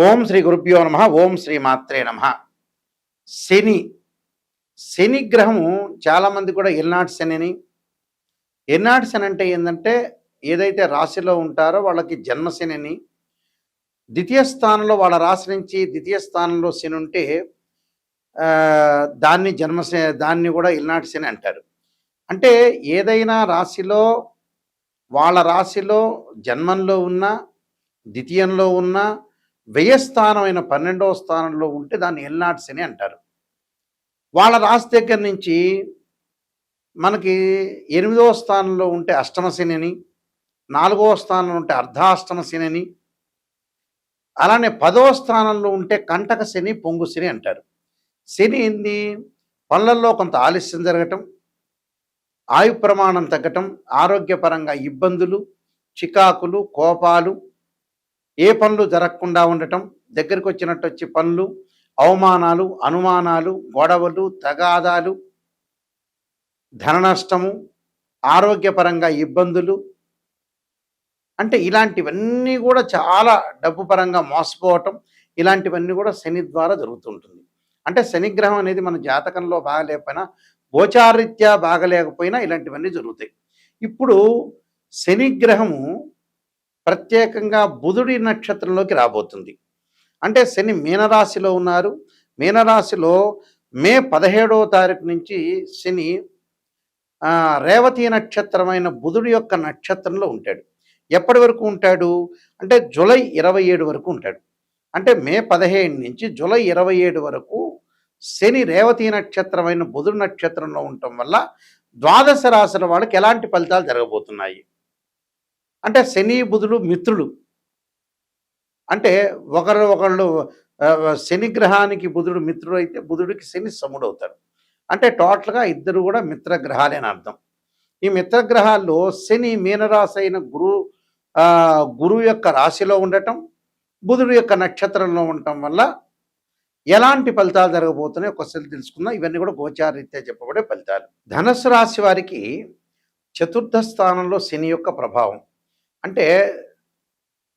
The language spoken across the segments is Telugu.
ఓం శ్రీ గురుభ్యో నమ. ఓం శ్రీ మాత్రే నమ. శని శని గ్రహము చాలామంది కూడా ఎల్నాటి శనిని, ఎల్నాటి శని అంటే ఏంటంటే ఏదైతే రాశిలో ఉంటారో వాళ్ళకి జన్మశనిని, ద్వితీయ స్థానంలో వాళ్ళ రాశి నుంచి ద్వితీయ స్థానంలో శని ఉంటే దాన్ని కూడా ఎల్నాటి శని అంటారు. అంటే ఏదైనా రాశిలో వాళ్ళ రాశిలో జన్మంలో ఉన్న, ద్వితీయంలో ఉన్న, వ్యయస్థానమైన 12వ స్థానంలో ఉంటే దాన్ని ఎల్నాటి శని అంటారు. వాళ్ళ రాశి దగ్గర నుంచి మనకి 8వ స్థానంలో ఉంటే అష్టమ శనిని, 4వ స్థానంలో ఉంటే అర్ధాష్టమ శనిని, అలానే 10వ స్థానంలో ఉంటే కంటక శని, పొంగు శని అంటారు. శని ఏంది? పనులలో కొంత ఆలస్యం జరగటం, ఆయు ప్రమాణం తగ్గటం, ఆరోగ్యపరంగా ఇబ్బందులు, చికాకులు, కోపాలు, ఏ పనులు జరగకుండా ఉండటం, దగ్గరికి వచ్చినట్టు వచ్చి పనులు, అవమానాలు, అనుమానాలు, గొడవలు, తగాదాలు, ధన నష్టము, ఆరోగ్యపరంగా ఇబ్బందులు, అంటే ఇలాంటివన్నీ కూడా చాలా డబ్బు పరంగా మోసపోవటం, ఇలాంటివన్నీ కూడా శని ద్వారా జరుగుతుంటుంది. అంటే శనిగ్రహం అనేది మన జాతకంలో బాగలేకపోయినా, గోచారీత్యా బాగలేకపోయినా ఇలాంటివన్నీ జరుగుతాయి. ఇప్పుడు శనిగ్రహము ప్రత్యేకంగా బుధుడి నక్షత్రంలోకి రాబోతుంది. అంటే శని మీనరాశిలో ఉన్నారు. మీనరాశిలో మే 17వ తారీఖు నుంచి శని రేవతి నక్షత్రమైన బుధుడి యొక్క నక్షత్రంలో ఉంటాడు. ఎప్పటి వరకు ఉంటాడు అంటే జూలై 27 వరకు ఉంటాడు. అంటే మే 15 నుంచి జూలై 27 వరకు శని రేవతి నక్షత్రమైన బుధుడి నక్షత్రంలో ఉండటం వల్ల ద్వాదశ రాశుల వాళ్ళకి ఎలాంటి ఫలితాలు జరగబోతున్నాయి అంటే శని బుధుడు మిత్రులు. అంటే ఒకళ్ళు శని గ్రహానికి బుధుడు మిత్రుడు అయితే బుధుడికి శని సముడు అవుతాడు. అంటే టోటల్గా ఇద్దరు కూడా మిత్రగ్రహాలే అని అర్థం. ఈ మిత్రగ్రహాల్లో శని మీనరాశి అయిన గురువు యొక్క రాశిలో ఉండటం, బుధుడు యొక్క నక్షత్రంలో ఉండటం వల్ల ఎలాంటి ఫలితాలు జరగబోతున్నాయి ఒకసారి తెలుసుకుందాం. ఇవన్నీ కూడా గోచారరీత్యా చెప్పబడే ఫలితాలు. ధనుస్సు రాశి వారికి చతుర్థ స్థానంలో శని యొక్క ప్రభావం. అంటే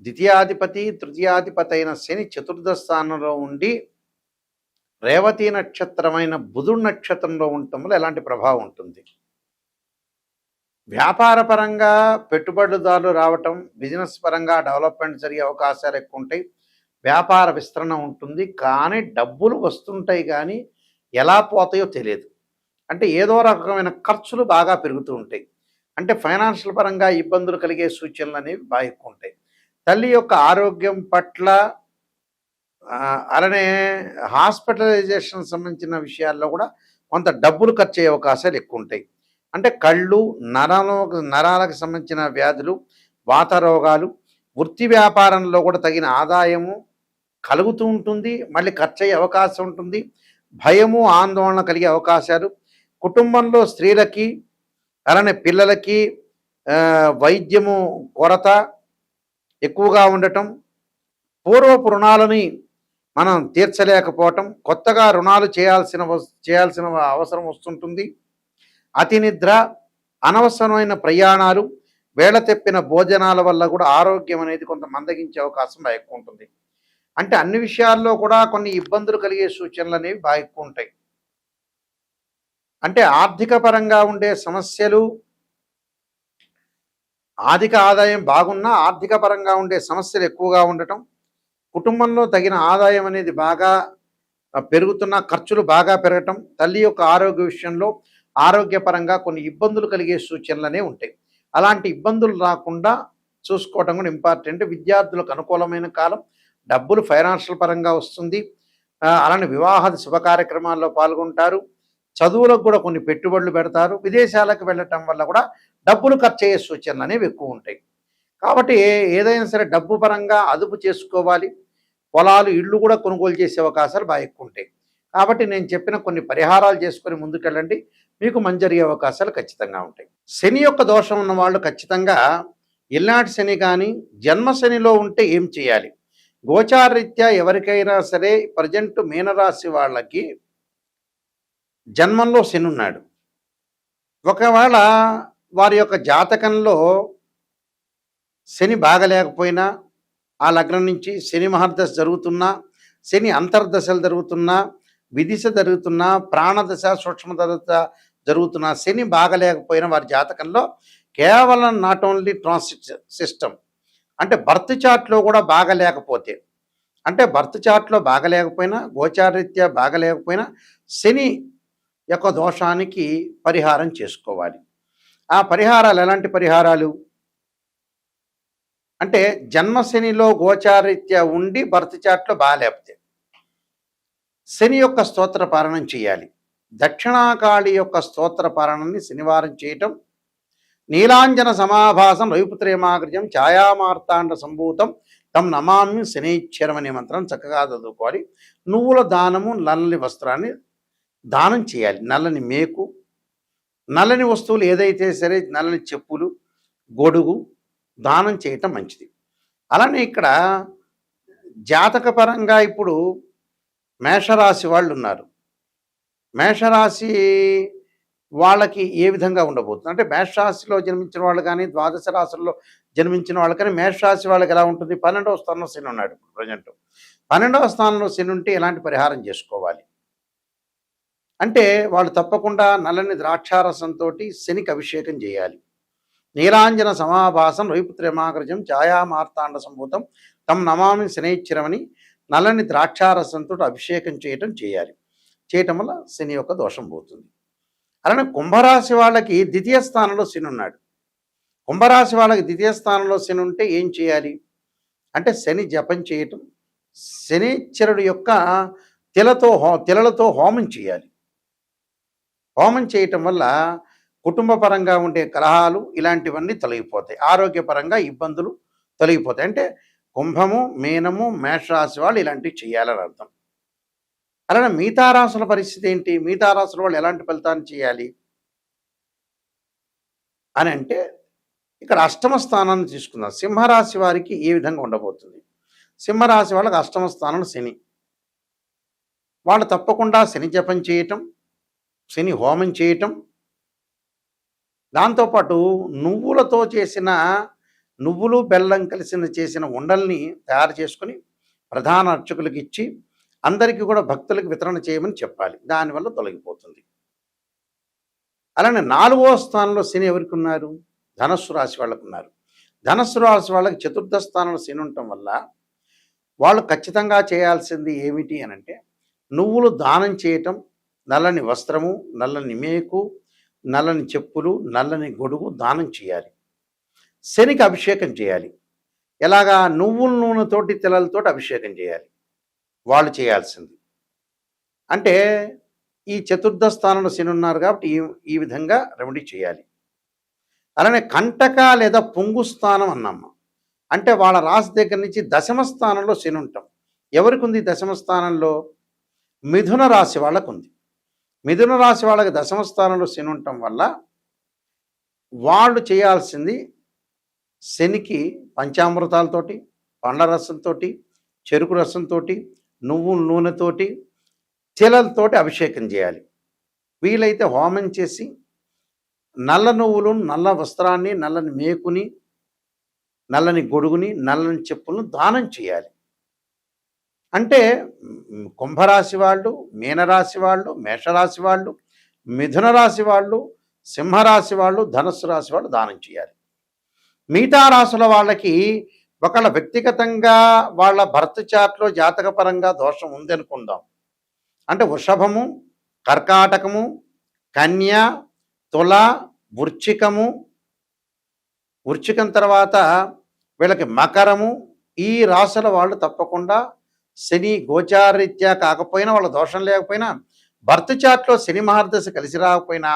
ద్వితీయాధిపతి తృతీయాధిపతి అయిన శని చతుర్థ స్థానంలో ఉండి రేవతి నక్షత్రమైన బుధుడు నక్షత్రంలో ఉండటం వల్ల ఎలాంటి ప్రభావం ఉంటుంది? వ్యాపార పరంగా పెట్టుబడిదారులు రావటం, బిజినెస్ పరంగా డెవలప్మెంట్ జరిగే అవకాశాలు ఎక్కువ ఉంటాయి. వ్యాపార విస్తరణ ఉంటుంది, కానీ డబ్బులు వస్తుంటాయి కానీ ఎలా పోతాయో తెలియదు. అంటే ఏదో రకమైన ఖర్చులు బాగా పెరుగుతూ ఉంటాయి. అంటే ఫైనాన్షియల్ పరంగా ఇబ్బందులు కలిగే సూచనలు అనేవి బాగా ఎక్కువ ఉంటాయి. తల్లి యొక్క ఆరోగ్యం పట్ల అలానే హాస్పిటలైజేషన్ సంబంధించిన విషయాల్లో కూడా కొంత డబ్బులు ఖర్చు అయ్యే అవకాశాలు ఎక్కువ ఉంటాయి. అంటే కళ్ళు, నరాలకు సంబంధించిన వ్యాధులు, వాత రోగాలు, వృత్తి వ్యాపారంలో కూడా తగిన ఆదాయము కలుగుతూ ఉంటుంది, మళ్ళీ ఖర్చు అయ్యే అవకాశం ఉంటుంది. భయము, ఆందోళన కలిగే అవకాశాలు, కుటుంబంలో స్త్రీలకి అలానే పిల్లలకి వైద్యము కొరత ఎక్కువగా ఉండటం, పూర్వపు రుణాలని మనం తీర్చలేకపోవటం, కొత్తగా రుణాలు చేయాల్సిన అవసరం వస్తుంటుంది. అతి నిద్ర, అనవసరమైన ప్రయాణాలు, వేళ తెప్పిన భోజనాల వల్ల కూడా ఆరోగ్యం అనేది కొంత మందగించే అవకాశం బాగా ఎక్కువ ఉంటుంది. అంటే అన్ని విషయాల్లో కూడా కొన్ని ఇబ్బందులు కలిగే సూచనలు అనేవి బాగా ఎక్కువ ఉంటాయి. అంటే ఆర్థిక పరంగా ఉండే సమస్యలు, ఆర్థిక ఆదాయం బాగున్నా ఆర్థిక పరంగా ఉండే సమస్యలు ఎక్కువగా ఉండటం, కుటుంబంలో తగిన ఆదాయం అనేది బాగా పెరుగుతున్న ఖర్చులు బాగా పెరగటం, తల్లి యొక్క ఆరోగ్య విషయంలో ఆరోగ్యపరంగా కొన్ని ఇబ్బందులు కలిగే సూచనలనే ఉంటాయి. అలాంటి ఇబ్బందులు రాకుండా చూసుకోవటం కూడా ఇంపార్టెంట్. విద్యార్థులకు అనుకూలమైన కాలం, డబ్బులు ఫైనాన్షియల్ పరంగా వస్తుంది. అలానే వివాహాది శుభ కార్యక్రమాల్లో పాల్గొంటారు. చదువులకు కూడా కొన్ని పెట్టుబడులు పెడతారు. విదేశాలకు వెళ్ళటం వల్ల కూడా డబ్బులు ఖర్చు అయ్యే సూచనలు అనేవి ఎక్కువ ఉంటాయి. కాబట్టి ఏదైనా సరే డబ్బు పరంగా అదుపు చేసుకోవాలి. పొలాలు, ఇళ్ళు కూడా కొనుగోలు చేసే అవకాశాలు బాగా ఎక్కువ ఉంటాయి. కాబట్టి నేను చెప్పిన కొన్ని పరిహారాలు చేసుకొని ముందుకెళ్ళండి, మీకు మంచి జరిగే అవకాశాలు ఖచ్చితంగా ఉంటాయి. శని యొక్క దోషం ఉన్న వాళ్ళు ఖచ్చితంగా ఎల్నాటి శని కానీ జన్మ శనిలో ఉంటే ఏం చేయాలి? గోచారరీత్యా ఎవరికైనా సరే ప్రజెంట్ మీనరాశి వాళ్ళకి జన్మంలో శని ఉన్నాడు. ఒకవేళ వారి యొక్క జాతకంలో శని బాగలేకపోయినా ఆ లగ్నం నుంచి శని మహర్దశ జరుగుతున్నా, శని అంతర్దశలు జరుగుతున్నా, విదిశ జరుగుతున్నా, ప్రాణదశ సూక్ష్మదశ జరుగుతున్నా, శని బాగలేకపోయిన వారి జాతకంలో కేవలం నాట్ ఓన్లీ ట్రాన్సిట్ సిస్టమ్ అంటే బర్త్ చార్ట్లో కూడా బాగలేకపోతే, అంటే బర్త్ చార్ట్లో బాగలేకపోయినా, గోచారరీత్యా బాగలేకపోయినా శని యొక్క దోషానికి పరిహారం చేసుకోవాలి. ఆ పరిహారాలు ఎలాంటి పరిహారాలు అంటే, జన్మశనిలో గోచారీత్యా ఉండి బర్త్ చార్ట్లో బాగాలేకపోతే శని యొక్క స్తోత్ర పారణం చేయాలి. దక్షిణాకాళి యొక్క స్తోత్ర పారణాన్ని శనివారం చేయటం, నీలాంజన సమాభాసం రవిపుత్రేమాగ్రజం ఛాయామార్తాండ సంభూతం తం నమామి శనైశ్చరం అనే మంత్రం చక్కగా చదువుకోవాలి. నువ్వుల దానము, నల్లని వస్త్రాన్ని దానం చేయాలి. నల్లని మేకు, నల్లని వస్తువులు ఏదైతే సరే, నల్లని చెప్పులు, గొడుగు దానం చేయటం మంచిది. అలానే ఇక్కడ జాతకపరంగా ఇప్పుడు మేషరాశి వాళ్ళు ఉన్నారు. మేషరాశి వాళ్ళకి ఏ విధంగా ఉండబోతుంది అంటే, మేషరాశిలో జన్మించిన వాళ్ళు కానీ, ద్వాదశ రాశుల్లో జన్మించిన వాళ్ళు కానీ, మేషరాశి వాళ్ళకి ఎలా ఉంటుంది? 12వ స్థానంలో శని ఉన్నాడు ప్రజెంట్. 12వ స్థానంలో శని ఉంటే ఎలాంటి పరిహారం చేసుకోవాలి అంటే, వాళ్ళు తప్పకుండా నల్లని ద్రాక్షారసంతో శనికి అభిషేకం చేయాలి. నీలాంజన సమాభాసం రవిపుత్రేమాగ్రజం ఛాయామార్తాండ సంభూతం తం నమామి శనైశ్చరమని నల్లని ద్రాక్షారసంతో అభిషేకం చేయాలి. చేయటం వల్ల శని యొక్క దోషం పోతుంది. అలానే కుంభరాశి వాళ్ళకి ద్వితీయ స్థానంలో శని ఉన్నాడు. కుంభరాశి వాళ్ళకి ద్వితీయ స్థానంలో శని ఉంటే ఏం చేయాలి అంటే, శని జపం చేయటం, శనీశ్వరుడు యొక్క తిలలతో హోమం చేయాలి. హోమం చేయటం వల్ల కుటుంబ పరంగా ఉండే కలహాలు ఇలాంటివన్నీ తొలగిపోతాయి. ఆరోగ్యపరంగా ఇబ్బందులు తొలగిపోతాయి. అంటే కుంభము, మీనము, మేషరాశి వాళ్ళు ఇలాంటివి చేయాలని అర్థం. అలానే మిగతా రాశుల పరిస్థితి ఏంటి? మిగతా రాశుల వాళ్ళు ఎలాంటి ఫలితాన్ని చేయాలి అని అంటే, ఇక్కడ అష్టమ స్థానాన్ని తీసుకుందాం. సింహరాశి వారికి ఏ విధంగా ఉండబోతుంది? సింహరాశి వాళ్ళకి అష్టమ స్థానం శని. వాళ్ళు తప్పకుండా శని జపం చేయటం, శని హోమం చేయటం, దాంతోపాటు నువ్వులతో చేసిన, నువ్వులు బెల్లం కలిసిన చేసిన ఉండల్ని తయారు చేసుకుని ప్రధాన అర్చకులకు ఇచ్చి అందరికీ కూడా భక్తులకు వితరణ చేయమని చెప్పాలి. దానివల్ల తొలగిపోతుంది. అలానే 4వ స్థానంలో శని ఎవరికి ఉన్నారు? ధనస్సు రాశి వాళ్ళకు ఉన్నారు. ధనస్సు రాశి వాళ్ళకి చతుర్థ స్థానంలో శని ఉండటం వల్ల వాళ్ళు ఖచ్చితంగా చేయాల్సింది ఏమిటి అని అంటే, నువ్వులు దానం చేయటం, నల్లని వస్త్రము, నల్లని మేకు, నల్లని చెప్పులు, నల్లని గొడుగు దానం చేయాలి. శనికి అభిషేకం చేయాలి. ఎలాగా? నువ్వుల నూనెతోటి, తిలలతోటి అభిషేకం చేయాలి వాళ్ళు చేయాల్సింది. అంటే ఈ చతుర్థ స్థానంలో శని ఉన్నారు కాబట్టి ఈ విధంగా రెమెడీ చేయాలి. అలానే కంటక లేదా పొంగు స్థానం అన్నమ్మ అంటే, వాళ్ళ రాశి దగ్గర నుంచి దశమ స్థానంలో శని ఉంటాం. ఎవరికి ఉంది దశమ స్థానంలో? మిథున రాశి వాళ్ళకు ఉంది. మిథున రాశి వాళ్ళకి దశమ స్థానంలో శని ఉండటం వల్ల వాళ్ళు చేయాల్సింది, శనికి పంచామృతాలతోటి, పండ్ల రసంతో, చెరుకు రసంతో, నువ్వుల నూనెతోటి, తిలలతోటి అభిషేకం చేయాలి. వీలైతే హోమం చేసి నల్ల నువ్వులు, నల్ల వస్త్రాన్ని, నల్లని మేకుని, నల్లని గొడుగుని, నల్లని చెప్పులను దానం చేయాలి. అంటే కుంభరాశి వాళ్ళు, మీనరాశి వాళ్ళు, మేషరాశి వాళ్ళు, మిథున రాశి వాళ్ళు, సింహరాశి వాళ్ళు, ధనుస్సు రాశి వాళ్ళు దానం చేయాలి. మిగతా రాశుల వాళ్ళకి ఒకళ్ళ వ్యక్తిగతంగా వాళ్ళ భర్త చార్ట్లో జాతకపరంగా దోషం ఉందనుకుందాం. అంటే వృషభము, కర్కాటకము, కన్య, తుల, వృశ్చికం తర్వాత వీళ్ళకి మకరము, ఈ రాశుల వాళ్ళు తప్పకుండా శని గోచారరీత్యా కాకపోయినా, వాళ్ళ దోషం లేకపోయినా, భర్త చాట్లో శని మహర్దశ కలిసి రాకపోయినా,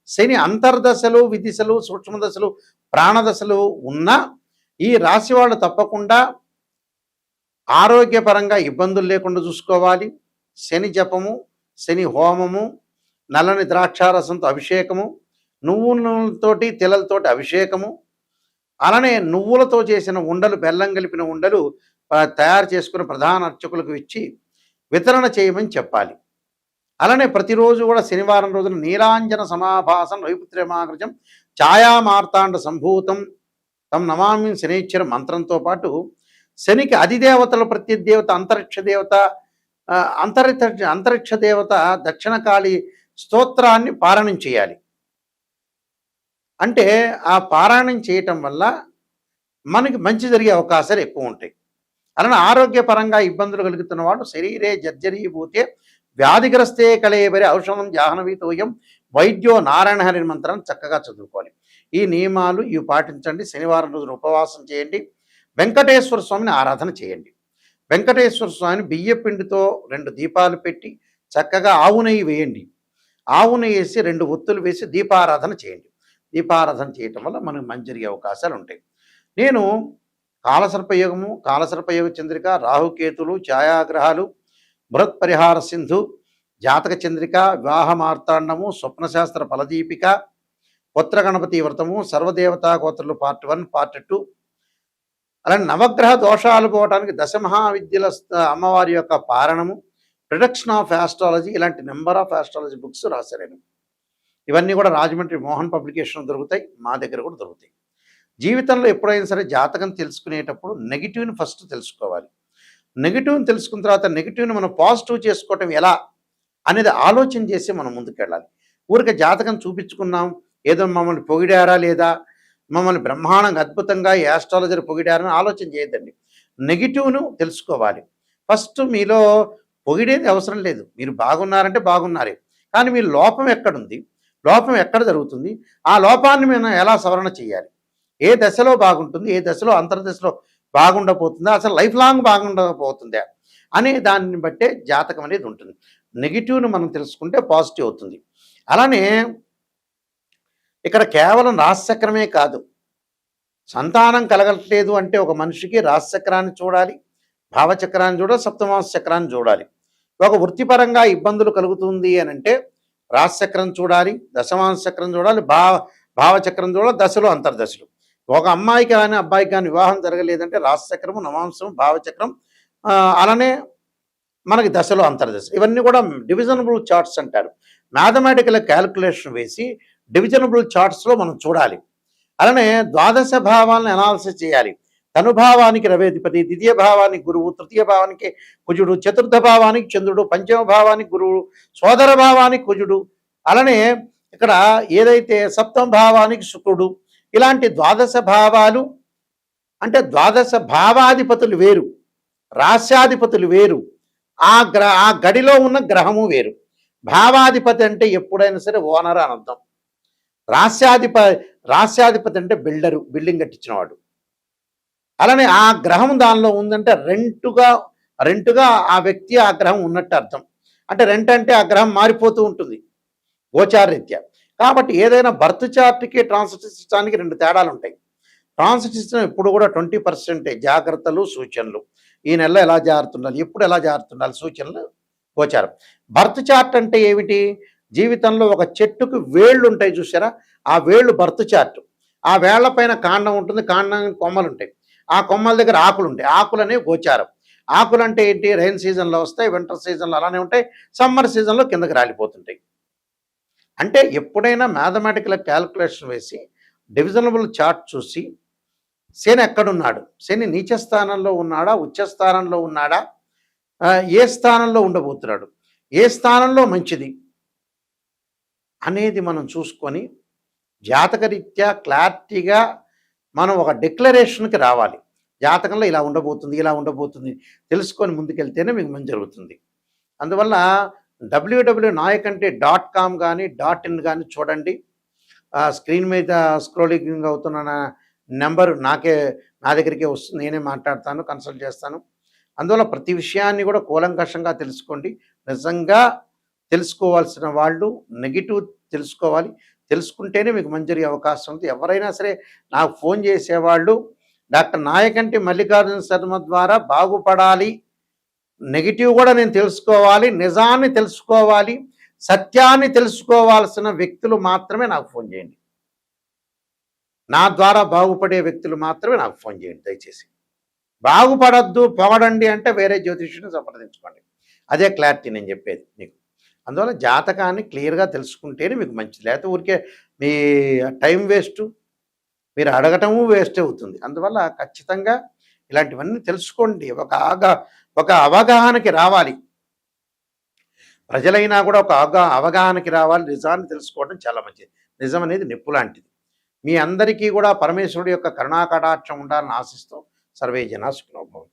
శని అంతర్దశలు, విదిశలు, సూక్ష్మదశలు, ప్రాణదశలు ఉన్నా ఈ రాశి వాళ్ళు తప్పకుండా ఆరోగ్యపరంగా ఇబ్బందులు లేకుండా చూసుకోవాలి. శని జపము, శని హోమము, నల్లని ద్రాక్షారసంతో అభిషేకము, నువ్వులతోటి, తిలలతోటి అభిషేకము, అలానే నువ్వులతో చేసిన ఉండలు, బెల్లం కలిపిన ఉండలు తయారు చేసుకుని ప్రధాన అర్చకులకు ఇచ్చి వితరణ చేయమని చెప్పాలి. అలానే ప్రతిరోజు కూడా శనివారం రోజున నీలాంజన సమాభాసం రవిపుత్రేమాగ్రజం ఛాయామార్తాండ సంభూతం తం నమామి శనైశ్చర మంత్రంతో పాటు శనికి అధిదేవతల ప్రత్యదేవత అంతరిక్ష దేవత, అంతరిక్ష దేవత దక్షిణకాళి స్తోత్రాన్ని పారాయణం చేయాలి. అంటే ఆ పారాయణం చేయటం వల్ల మనకి మంచి జరిగే అవకాశాలు ఎక్కువ ఉంటాయి. అలానే ఆరోగ్యపరంగా ఇబ్బందులు కలుగుతున్న వాళ్ళు శరీరే జర్జరీభూతే వ్యాధిగ్రస్తే కళేబరి ఔషధం జాహ్నవీతోయం వైద్యో నారాయణ హరి మంత్రాన్ని చక్కగా చదువుకోవాలి. ఈ నియమాలు ఇవి పాటించండి. శనివారం రోజున ఉపవాసం చేయండి. వెంకటేశ్వర స్వామిని ఆరాధన చేయండి. వెంకటేశ్వర స్వామిని బియ్య పిండితో 2 దీపాలు పెట్టి చక్కగా ఆవు నెయ్యి వేయండి. ఆవు నెయ్యి వేసి 2 ఒత్తులు వేసి దీపారాధన చేయండి. దీపారాధన చేయటం వల్ల మనకు మంచి జరిగే అవకాశాలు ఉంటాయి. నేను కాలసర్పయోగము, కాలసర్పయోగ చంద్రిక, రాహుకేతులు, ఛాయాగ్రహాలు, బృహత్పరిహార సింధు, జాతక చంద్రిక, వివాహ మార్తాండము, స్వప్నశాస్త్ర ఫలదీపిక, పుత్ర గణపతి వ్రతము, సర్వదేవతా గోత్రులు పార్ట్ 1, పార్ట్ 2, అలానే నవగ్రహ దోషాలు పోవడానికి దశమహావిద్యల అమ్మవారి యొక్క పారణము, ప్రొడక్షన్ ఆఫ్ ఆస్ట్రాలజీ, ఇలాంటి నెంబర్ ఆఫ్ ఆస్ట్రాలజీ బుక్స్ రాశాను. ఇవన్నీ కూడా రాజమండ్రి మోహన్ పబ్లికేషన్ దొరుకుతాయి, మా దగ్గర కూడా దొరుకుతాయి. జీవితంలో ఎప్పుడైనా సరే జాతకం తెలుసుకునేటప్పుడు నెగిటివ్ని ఫస్ట్ తెలుసుకోవాలి. నెగిటివ్ని తెలుసుకున్న తర్వాత నెగిటివ్ని మనం పాజిటివ్ చేసుకోవటం ఎలా అనేది ఆలోచన చేసి మనం ముందుకెళ్ళాలి. ఊరికే జాతకం చూపించుకున్నాం, ఏదో మమ్మల్ని పొగిడారా లేదా, మమ్మల్ని బ్రహ్మాండంగా అద్భుతంగా ఈ ఆస్ట్రాలజర్ పొగిడారని ఆలోచన చేయొద్దండి. నెగిటివ్ను తెలుసుకోవాలి. ఫస్ట్ మీలో పొగిడేది అవసరం లేదు. మీరు బాగున్నారంటే బాగున్నారే, కానీ మీ లోపం ఎక్కడుంది, లోపం ఎక్కడ జరుగుతుంది, ఆ లోపాన్ని మనం ఎలా సవరణ చేయాలి, ఏ దశలో బాగుంటుంది, ఏ దశలో అంతర్దశలో బాగుండబోతుందా, అసలు లైఫ్ లాంగ్ బాగుండకపోతుందా అనే దాన్ని బట్టే జాతకం అనేది ఉంటుంది. నెగిటివ్ను మనం తెలుసుకుంటే పాజిటివ్ అవుతుంది. అలానే ఇక్కడ కేవలం రాశిచక్రమే కాదు, సంతానం కలగట్లేదు అంటే ఒక మనిషికి రాశిచక్రాన్ని చూడాలి, భావచక్రాన్ని చూడాలి, సప్తమాంశ చక్రాన్ని చూడాలి. ఒక వృత్తిపరంగా ఇబ్బందులు కలుగుతుంది అని అంటే రాశిచక్రం చూడాలి, దశమాంశ చక్రం చూడాలి, భావచక్రం చూడాలి, దశలు అంతర్దశలు. ఒక అమ్మాయికి కానీ అబ్బాయికి కానీ వివాహం జరగలేదంటే రాశిచక్రము, నవాంశం, భావచక్రం, అలానే మనకి దశలు అంతర్దశ, ఇవన్నీ కూడా డివిజనబుల్ చార్ట్స్ అంటారు. మ్యాథమెటికల్ క్యాలిక్యులేషన్ వేసి డివిజనబుల్ చార్ట్స్లో మనం చూడాలి. అలానే ద్వాదశ భావాలను అనాలిసిస్ చేయాలి. తనుభావానికి రవేధిపతి, ద్వితీయ భావానికి గురువు, తృతీయ భావానికి కుజుడు, చతుర్థ భావానికి చంద్రుడు, పంచమ భావానికి గురువు, సోదర భావానికి కుజుడు, అలానే ఇక్కడ ఏదైతే సప్తమ భావానికి శుక్రుడు, ఇలాంటి ద్వాదశ భావాలు అంటే ద్వాదశ భావాధిపతులు వేరు, రాస్యాధిపతులు వేరు, ఆ గడిలో ఉన్న గ్రహము వేరు. భావాధిపతి అంటే ఎప్పుడైనా సరే ఓనర్ అని అర్థం. రాస్యాధిపతి అంటే బిల్డరు, బిల్డింగ్ కట్టించినవాడు. అలానే ఆ గ్రహం దానిలో ఉందంటే రెంటుగా ఆ వ్యక్తి ఆ గ్రహం ఉన్నట్టు అర్థం. అంటే రెంట్ అంటే ఆ గ్రహం మారిపోతూ ఉంటుంది గోచారరీత్యా. కాబట్టి ఏదైనా బర్త్ చార్ట్కి ట్రాన్సిట్ సిస్టానికి 2 తేడాలు ఉంటాయి. ట్రాన్సిట్ సిస్టమ్ ఎప్పుడు కూడా 20% జాగ్రత్తలు, సూచనలు, ఈ నెలలో ఎలా జారుతుండాలి, ఎప్పుడు ఎలా జారుతుండాలి, సూచనలు, గోచారం. బర్త్ చార్ట్ అంటే ఏమిటి, జీవితంలో ఒక చెట్టుకు వేళ్ళు ఉంటాయి చూసారా, ఆ వేళ్ళు బర్త్ చార్ట్. ఆ వేళ్ల పైన కాండం ఉంటుంది, కాండానికి కొమ్మలు ఉంటాయి, ఆ కొమ్మల దగ్గర ఆకులు ఉంటాయి, ఆకులు అనేవి గోచారం. ఆకులు అంటే ఏంటి, రైన్ సీజన్లో వస్తాయి, వింటర్ సీజన్లో అలానే ఉంటాయి, సమ్మర్ సీజన్లో కిందకి రాలిపోతుంటాయి. అంటే ఎప్పుడైనా మ్యాథమెటికల్ క్యాలిక్యులేషన్ వేసి డివిజనబుల్ చార్ట్ చూసి శని ఎక్కడున్నాడు, శని నీచ స్థానంలో ఉన్నాడా, ఉచ్చ స్థానంలో ఉన్నాడా, ఏ స్థానంలో ఉండబోతున్నాడు, ఏ స్థానంలో మంచిది అనేది మనం చూసుకొని జాతకరీత్యా క్లారిటీగా మనం ఒక డిక్లరేషన్కి రావాలి. జాతకంలో ఇలా ఉండబోతుంది తెలుసుకొని ముందుకెళ్తేనే మీకు మంచి జరుగుతుంది. అందువల్ల www.nayakanti.com కానీ .in కానీ చూడండి. స్క్రీన్ మీద స్క్రోలింగ్ అవుతున్న నెంబర్ నా దగ్గరికే వస్తుంది, నేనే మాట్లాడతాను, కన్సల్ట్ చేస్తాను. అందువల్ల ప్రతి విషయాన్ని కూడా కూలంకషంగా తెలుసుకోండి. నిజంగా తెలుసుకోవాల్సిన వాళ్ళు నెగిటివ్ తెలుసుకోవాలి, తెలుసుకుంటేనే మీకు మంచి జరిగే అవకాశం ఉంది. ఎవరైనా సరే నాకు ఫోన్ చేసేవాళ్ళు డాక్టర్ నాయకంటి మల్లికార్జున శర్మ ద్వారా బాగుపడాలి, నెగిటివ్ కూడా నేను తెలుసుకోవాలి, నిజాన్ని తెలుసుకోవాలి, సత్యాన్ని తెలుసుకోవాల్సిన వ్యక్తులు మాత్రమే నాకు ఫోన్ చేయండి. నా ద్వారా బాగుపడే వ్యక్తులు మాత్రమే నాకు ఫోన్ చేయండి దయచేసి. బాగుపడద్దు, పొగడండి అంటే వేరే జ్యోతిష్యుని సంప్రదించుకోండి. అదే క్లారిటీ నేను చెప్పేది మీకు. అందువల్ల జాతకాన్ని క్లియర్గా తెలుసుకుంటేనే మీకు మంచిది. లేకపోతే ఊరికే మీ టైం వేస్ట్, మీరు అడగటము వేస్ట్ అవుతుంది. అందువల్ల ఖచ్చితంగా ఇలాంటివన్నీ తెలుసుకోండి. ఒక అవగాహనకి రావాలి. ప్రజలైనా కూడా ఒక అవగాహనకి రావాలి. నిజాన్ని తెలుసుకోవడం చాలా మంచిది. నిజం అనేది నిప్పు లాంటిది. మీ అందరికీ కూడా పరమేశ్వరుడి యొక్క కరుణా కటాక్షం ఉండాలని ఆశిస్తూ సర్వే జనా సుఖినో భవంతు.